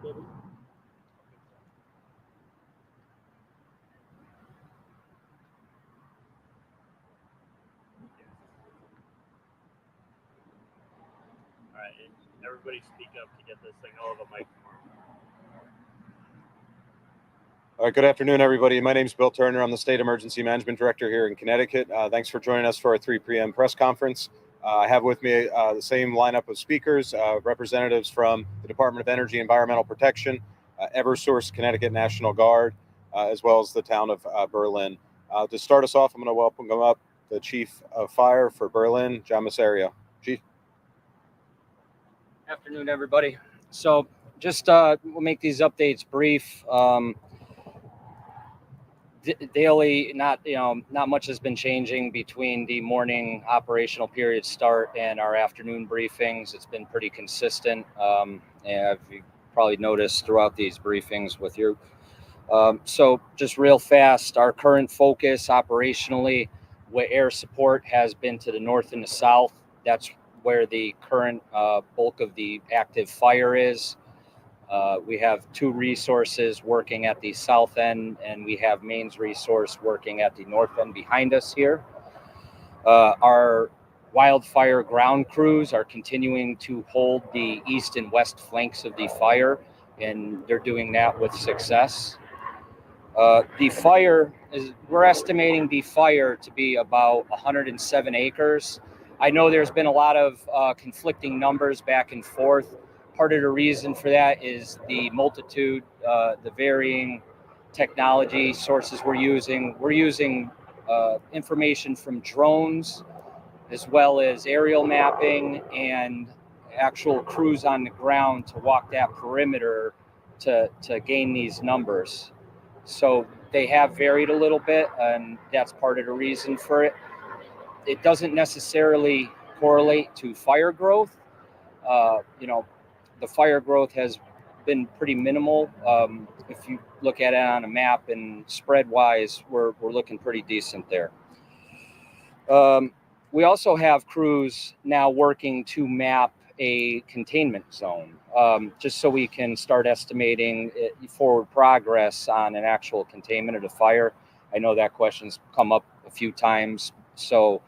All right, everybody speak up to get this thing over the mic. All right, good afternoon, everybody. My name is Bill Turner. I'm the State Emergency Management Director here in Connecticut. Thanks for joining us for our 3 p.m. press conference. I have with me the same lineup of speakers, representatives from the Department of Energy and Environmental Protection, Eversource Connecticut National Guard, as well as the town of Berlin. To start us off, I'm going to welcome up the Chief of Fire for Berlin, John Massario. Chief. Afternoon, everybody. So just we'll make these updates brief. Daily, not much has been changing between the morning operational period start and our afternoon briefings. It's been pretty consistent, and you probably noticed throughout these briefings with you. So just real fast, our current focus operationally with air support has been to the north and the south. That's where the current bulk of the active fire is. We have 2 resources working at the south end, and we have Maine's resource working at the north end behind us here. Our wildfire ground crews are continuing to hold the east and west flanks of the fire, and they're doing that with success. We're estimating the fire to be about 107 acres. I know there's been a lot of conflicting numbers back and forth. Part of the reason for that is the multitude, the varying technology sources we're using. We're using information from drones, as well as aerial mapping and actual crews on the ground to walk that perimeter to gain these numbers. So they have varied a little bit, and that's part of the reason for it. It doesn't necessarily correlate to fire growth. The fire growth has been pretty minimal. If you look at it on a map and spread-wise, we're looking pretty decent there. We also have crews now working to map a containment zone, just so we can start estimating forward progress on an actual containment of the fire. I know that question's come up a few times, so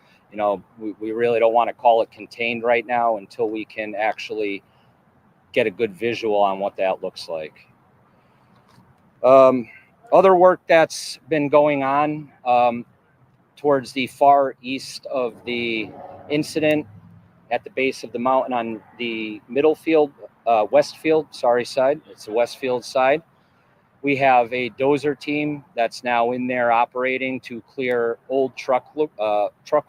we really don't want to call it contained right now until we can actually get a good visual on what that looks like. Other work that's been going on towards the far east of the incident at the base of the mountain on the Westfield side. It's the Westfield side. We have a dozer team that's now in there operating to clear old truck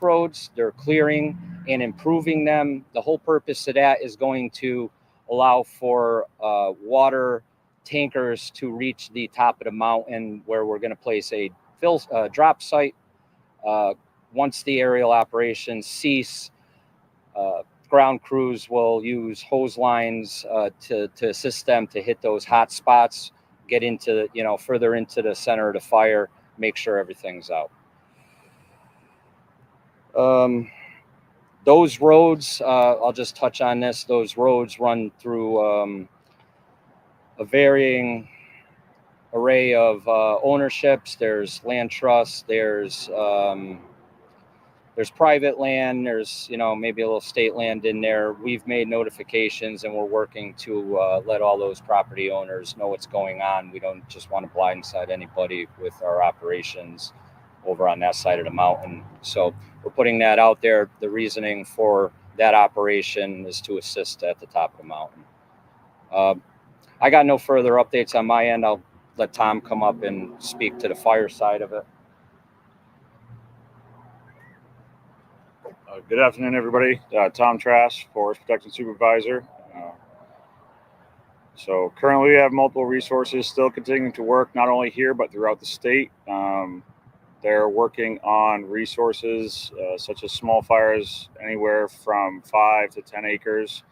roads. They're clearing and improving them. The whole purpose of that is going to allow for water tankers to reach the top of the mountain, where we're going to place a drop site. Once the aerial operations cease, ground crews will use hose lines to assist them to hit those hot spots, get into further into the center of the fire, make sure everything's out. Those roads, I'll just touch on this. Those roads run through a varying array of ownerships. There's land trusts, there's private land, there's maybe a little state land in there. We've made notifications, and we're working to let all those property owners know what's going on. We don't just want to blindside anybody with our operations over on that side of the mountain. So we're putting that out there. The reasoning for that operation is to assist at the top of the mountain. I got no further updates on my end. I'll let Tom come up and speak to the fire side of it. Good afternoon, everybody. Tom Trask, Forest Protection Supervisor. So currently we have multiple resources still continuing to work, not only here, but throughout the state. They're working on resources such as small fires anywhere from 5 to 10 acres.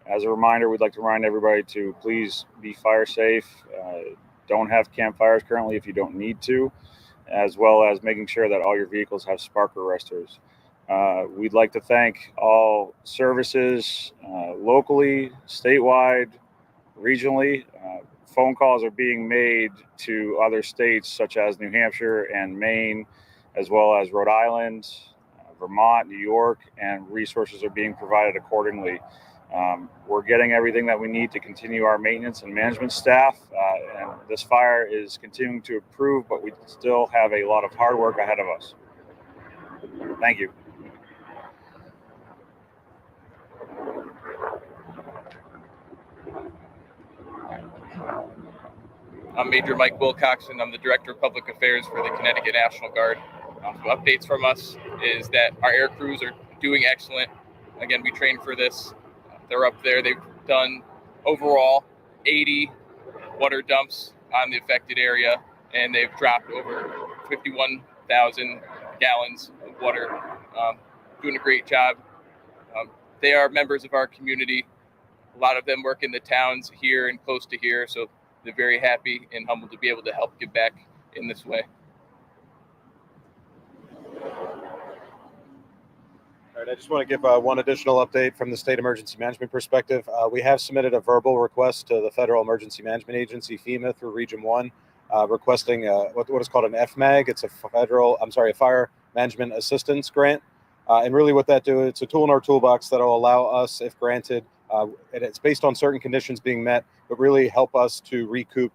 As a reminder, we'd like to remind everybody to please be fire safe. Don't have campfires currently if you don't need to, as well as making sure that all your vehicles have spark arresters. We'd like to thank all services locally, statewide, regionally. Phone calls are being made to other states such as New Hampshire and Maine, as well as Rhode Island, Vermont, New York, and resources are being provided accordingly. We're getting everything that we need to continue our maintenance and management staff, and this fire is continuing to improve, but we still have a lot of hard work ahead of us. Thank you. I'm Major Mike Wilcoxon. I'm the Director of Public Affairs for the Connecticut National Guard. So updates from us is that our air crews are doing excellent. Again, we trained for this. They're up there. They've done overall 80 water dumps on the affected area, and they've dropped over 51,000 gallons of water. Doing a great job. They are members of our community. A lot of them work in the towns here and close to here, so they're very happy and humbled to be able to help give back in this way. All right, I just want to give one additional update from the state emergency management perspective. We have submitted a verbal request to the Federal Emergency Management Agency, FEMA, through Region 1, requesting what is called an FMAG. It's a Fire Management Assistance Grant. And really what that do, it's a tool in our toolbox that will allow us, if granted, and it's based on certain conditions being met, but really help us to recoup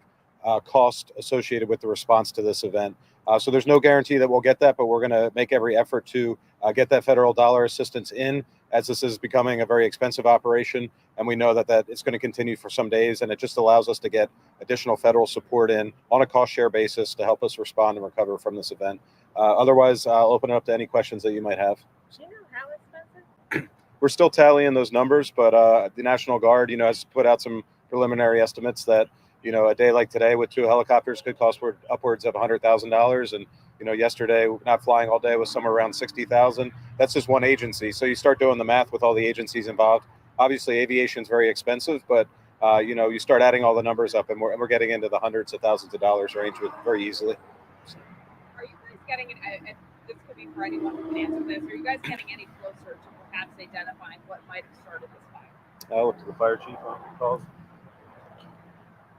cost associated with the response to this event. So there's no guarantee that we'll get that, but we're going to make every effort to get that federal dollar assistance in, as this is becoming a very expensive operation. And we know that it's going to continue for some days, and it just allows us to get additional federal support in on a cost share basis to help us respond and recover from this event. Otherwise, I'll open it up to any questions that you might have. Do you know how expensive? We're still tallying those numbers, but the National Guard, has put out some preliminary estimates that, a day like today with 2 helicopters could cost upwards of $100,000. And, yesterday, not flying all day was somewhere around $60,000. That's just one agency. So you start doing the math with all the agencies involved. Obviously, aviation is very expensive, but, you start adding all the numbers up, and we're getting into the hundreds of thousands of dollars range very easily. Are you guys getting this could be for anyone who can answer this, are you guys getting any closer to perhaps identifying what might have started this fire? I'll look to the fire chief on calls.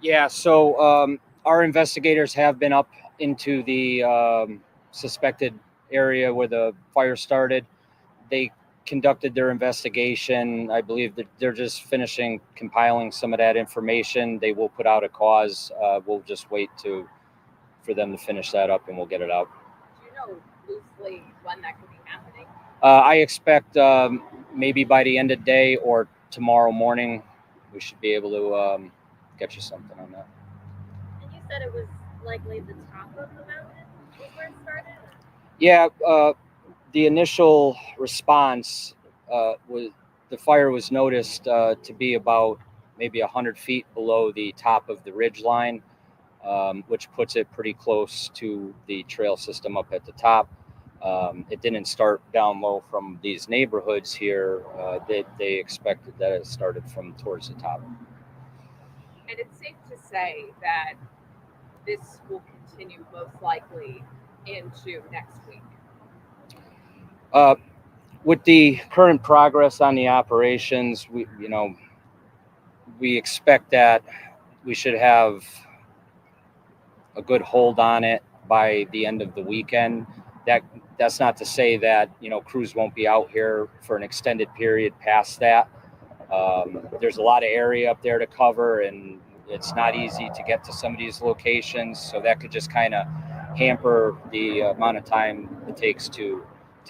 Yeah, so our investigators have been up into the suspected area where the fire started. They conducted their investigation. I believe that they're just compiling some of that information. They will put out a cause. We'll just wait for them to finish that up, and we'll get it out. Do you know loosely when that could be happening? I expect maybe by the end of the day or tomorrow morning, we should be able to get you something on that. And you said it was likely the top of the mountain was where it started? Yeah, the initial response was the fire was noticed to be about maybe 100 feet below the top of the ridge line, which puts it pretty close to the trail system up at the top. It didn't start down low from these neighborhoods here. They expected that it started from towards the top. And it's safe to say that this will continue most likely into next week. With the current progress on the operations, we expect that we should have a good hold on it by the end of the weekend. That's not to say that crews won't be out here for an extended period past that. There's a lot of area up there to cover, and it's not easy to get to some of these locations, so that could just kind of hamper the amount of time it takes to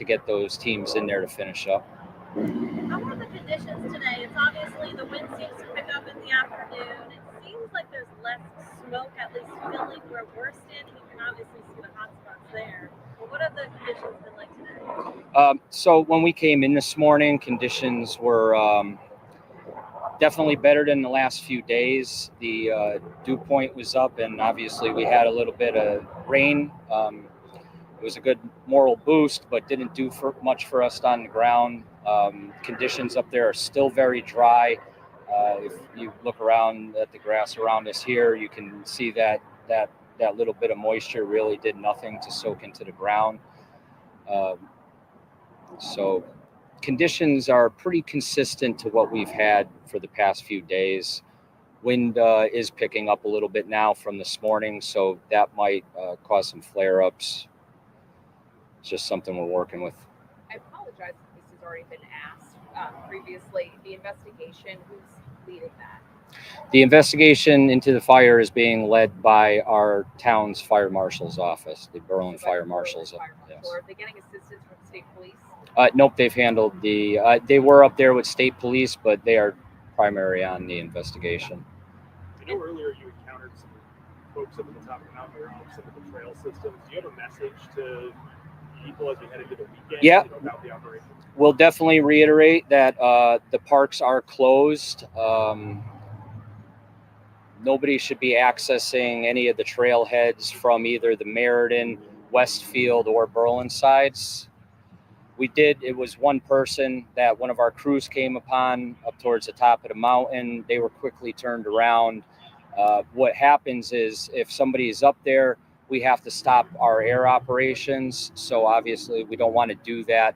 get those teams in there to finish up. How are the conditions today? It's obviously the wind seems to pick up in the afternoon. It seems like there's less smoke, at least filling where we're standing. You can obviously see the hot spots there. But what have the conditions been like today? So when we came in this morning, conditions were definitely better than the last few days. The dew point was up, and obviously we had a little bit of rain. It was a good moral boost, but didn't do much for us on the ground. Conditions up there are still very dry. If you look around at the grass around us here, you can see that little bit of moisture really did nothing to soak into the ground. So conditions are pretty consistent to what we've had for the past few days. Wind is picking up a little bit now from this morning, so that might cause some flare-ups. It's just something we're working with. I apologize if this has already been asked previously. The investigation, who's leading that? The investigation into the fire is being led by our town's fire marshal's office, the Berlin Fire Marshal's office. Yes. Are they getting assistance from state police? Nope, they've handled the. They were up there with state police, but they are primary on the investigation. I know earlier you encountered some folks up at the top of the mountain around some of the trail systems. Do you have a message to people as we head into the weekend? Yeah. About the operation? We'll definitely reiterate that the parks are closed. Nobody should be accessing any of the trailheads from either the Meriden, Westfield, or Berlin sides. It was one person that one of our crews came upon up towards the top of the mountain. They were quickly turned around. What happens is if somebody is up there, we have to stop our air operations. So obviously we don't want to do that.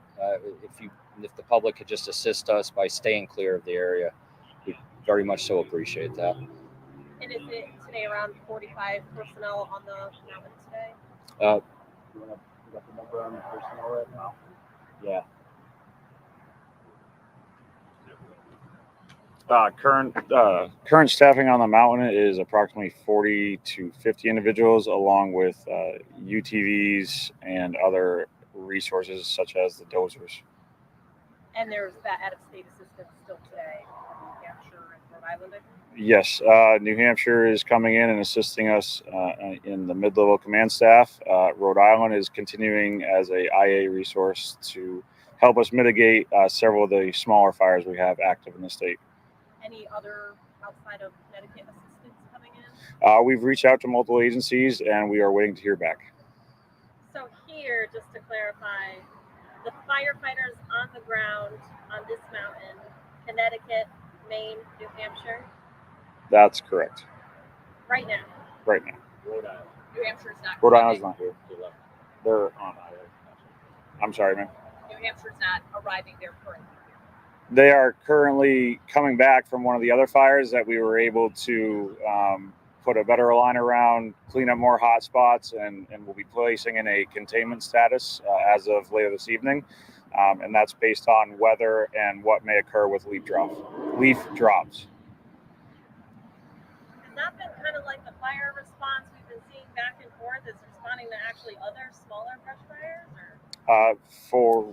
If the public could just assist us by staying clear of the area, we very much so appreciate that. And is it today around 45 personnel on the mountain today? You got the number on the personnel right now? Yeah. Current staffing on the mountain is approximately 40 to 50 individuals, along with UTVs and other resources such as the dozers. And there's that out-of-state assistance still today, New Hampshire and Rhode Island, I think? Yes, New Hampshire is coming in and assisting us in the mid-level command staff. Rhode Island is continuing as a IA resource to help us mitigate several of the smaller fires we have active in the state. Any other outside of Connecticut assistance coming in? We've reached out to multiple agencies and we are waiting to hear back. So here, just to clarify, the firefighters on the ground on this mountain, Connecticut, Maine, New Hampshire? That's correct. Right now? Right now. Rhode Island. New Hampshire's not. Rhode Island's not here. They're on IA. I'm sorry, man. New Hampshire's not arriving there currently. They are currently coming back from one of the other fires that we were able to put a better line around, clean up more hot spots, and we'll be placing in a containment status as of later this evening. And that's based on weather and what may occur with leaf drops. Has that been kind of like the fire response we've been seeing back and forth? Is responding to actually other smaller brush fires? Or?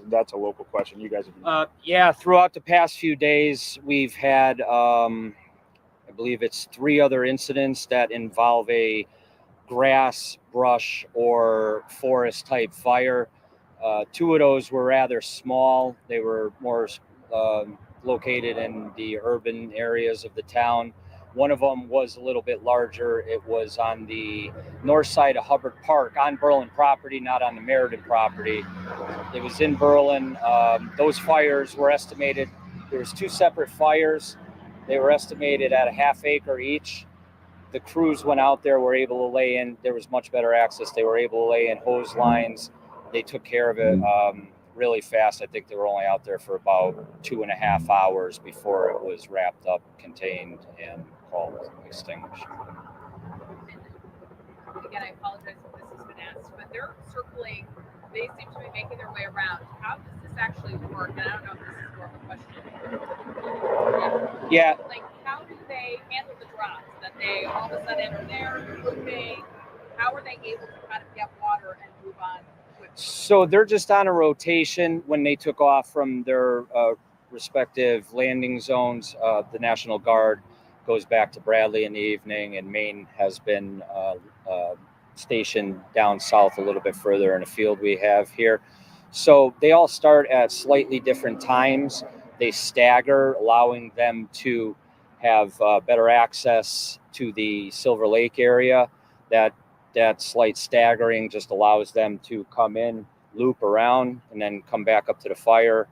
That's a local question. You guys have Yeah, throughout the past few days, we've had, I believe it's 3 other incidents that involve a grass, brush, or forest type fire. 2 of those were rather small. They were more located in the urban areas of the town. One of them was a little bit larger. It was on the north side of Hubbard Park on Berlin property, not on the Meriden property. It was in Berlin. Those fires were estimated. There was 2 separate fires. They were estimated at a half acre each. The crews went out there, were able to lay in. There was much better access. They were able to lay in hose lines. They took care of it really fast. I think they were only out there for about 2.5 hours before it was wrapped up, contained, and called extinguished. And again, I apologize if this has been asked, but they're circling. They seem to be making their way around. How does this actually work? And I don't know if this is more of a question. Yeah. Like, how do they handle the drops? That they all of a sudden are there, moving? How are they able to kind of get water and move on? So they're just on a rotation when they took off from their respective landing zones. The National Guard goes back to Bradley in the evening, and Maine has been stationed down south a little bit further in a field we have here. So they all start at slightly different times. They stagger, allowing them to have better access to the Silver Lake area. That slight staggering just allows them to come in, loop around, and then come back up to the fire.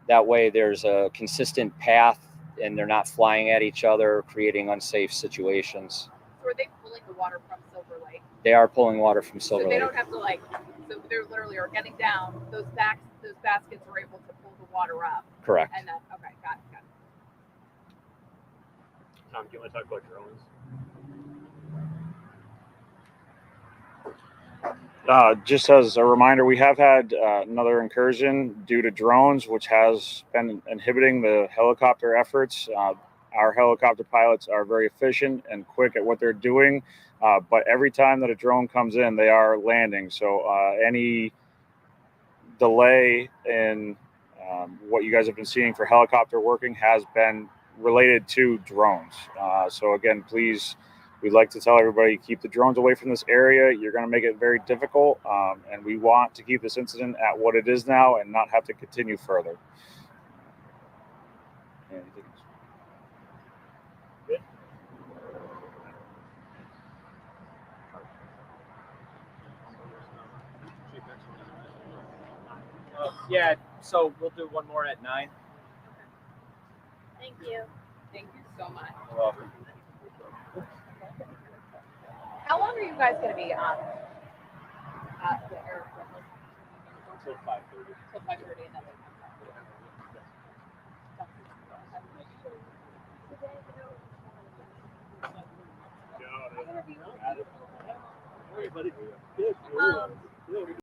That way there's a consistent path and they're not flying at each other, creating unsafe situations. So are they pulling the water from Silver Lake? They are pulling water from Silver So they Lake. don't have to so they literally are getting down. Those baskets are able to pull the water up. Correct. And then, okay, got it. Tom, do you want to talk about drones? Just as a reminder, we have had another incursion due to drones, which has been inhibiting the helicopter efforts. Our helicopter pilots are very efficient and quick at what they're doing, but every time that a drone comes in, they are landing. So any delay in what you guys have been seeing for helicopter working has been related to drones. So again, please, we'd like to tell everybody, keep the drones away from this area. You're going to make it very difficult, and we want to keep this incident at what it is now and not have to continue further. Anything else? Yeah, so we'll do one more at 9. Thank you. Thank you so much. You're welcome. How long are you guys going to be on the airport? Until 5:30. Till 5:30 and then Everybody, good. Um, Good.